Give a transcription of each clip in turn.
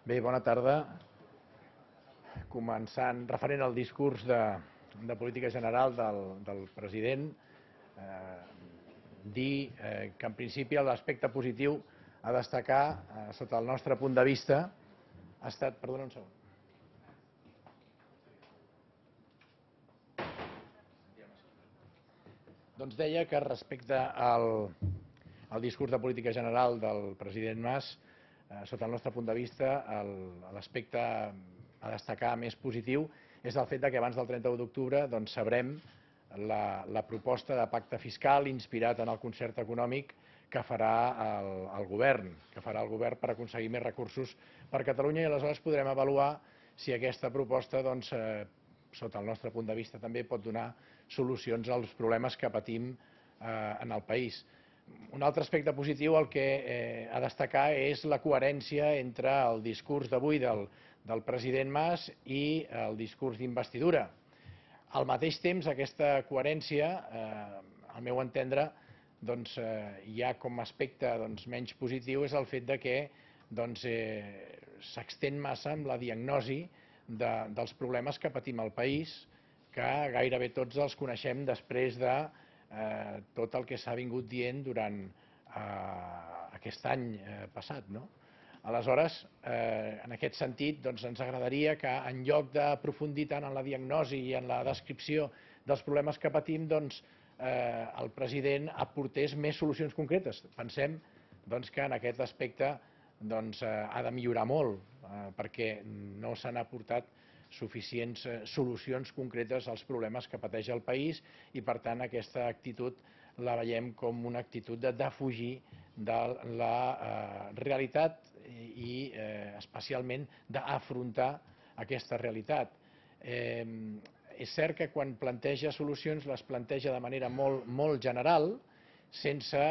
Bé, bona tarda. Començant, referent al discurs de política general del president, dir que en principi l'aspecte positiu a destacar, sota el nostre punt de vista, ha estat... Perdona un segon. Doncs deia que respecte al discurs de política general del president Mas, sota el nostre punt de vista, l'aspecte a destacar més positiu és el fet que abans del 31 d'octubre sabrem la proposta de pacte fiscal inspirat en el concert econòmic que farà el govern per aconseguir més recursos per Catalunya, i aleshores podrem avaluar si aquesta proposta, sota el nostre punt de vista, també pot donar solucions als problemes que patim en el país. Un altre aspecte positiu el que a destacar és la coherència entre el discurs d'avui del president Mas i el discurs d'investidura. Al mateix temps, aquesta coherència, al meu entendre, hi ha com a aspecte menys positiu és el fet que s'extén massa amb la diagnosi dels problemes que patim al país, que gairebé tots els coneixem després de tot el que s'ha vingut dient durant aquest any passat. Aleshores, en aquest sentit, ens agradaria que en lloc d'aprofundir tant en la diagnosi i en la descripció dels problemes que patim, el president aportés més solucions concretes. Pensem que en aquest aspecte ha de millorar molt, perquè no s'han aportat suficients solucions concretes als problemes que pateix el país, i per tant aquesta actitud la veiem com una actitud de defugir de la realitat i especialment d'afrontar aquesta realitat. És cert que quan planteja solucions les planteja de manera molt general, sense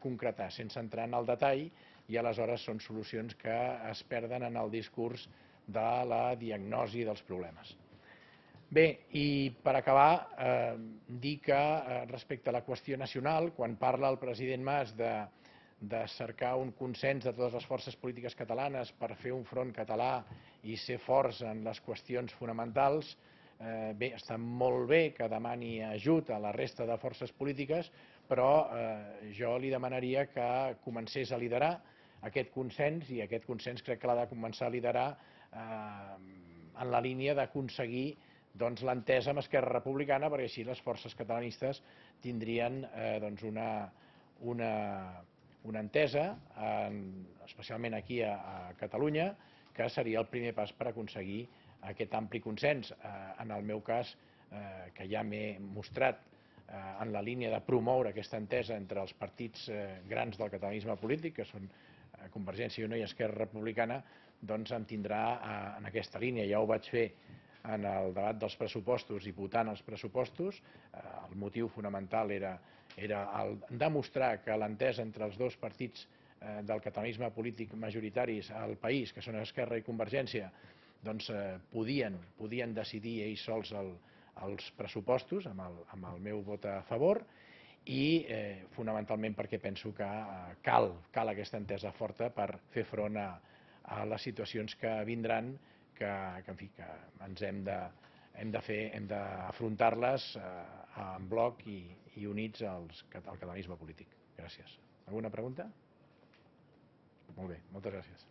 concretar, sense entrar en el detall, i aleshores són solucions que es perden en el discurs de la diagnosi dels problemes. Bé, i per acabar, dir que respecte a la qüestió nacional, quan parla el president Mas de cercar un consens de totes les forces polítiques catalanes per fer un front català i ser forts en les qüestions fonamentals, bé, està molt bé que demani ajut a la resta de forces polítiques, però jo li demanaria que comencés a liderar aquest consens, i aquest consens crec que l'ha de començar a liderar en la línia d'aconseguir l'entesa amb Esquerra Republicana, perquè així les forces catalanistes tindrien una entesa, especialment aquí a Catalunya, que seria el primer pas per aconseguir aquest ampli consens. En el meu cas, que ja m'he mostrat en la línia de promoure aquesta entesa entre els partits grans del catalanisme polític, que són Convergència i Unió i Esquerra Republicana, em tindrà en aquesta línia. Ja ho vaig fer en el debat dels pressupostos i votant els pressupostos. El motiu fonamental era demostrar que l'entesa entre els dos partits del catalanisme polític majoritaris al país, que són Esquerra i Convergència, podien decidir ells sols els pressupostos amb el meu vot a favor, i fonamentalment perquè penso que cal aquesta entesa forta per fer front a les situacions que vindran, que ens hem d'afrontar-les en bloc i units al catalanisme polític. Gràcies. Alguna pregunta? Molt bé, moltes gràcies.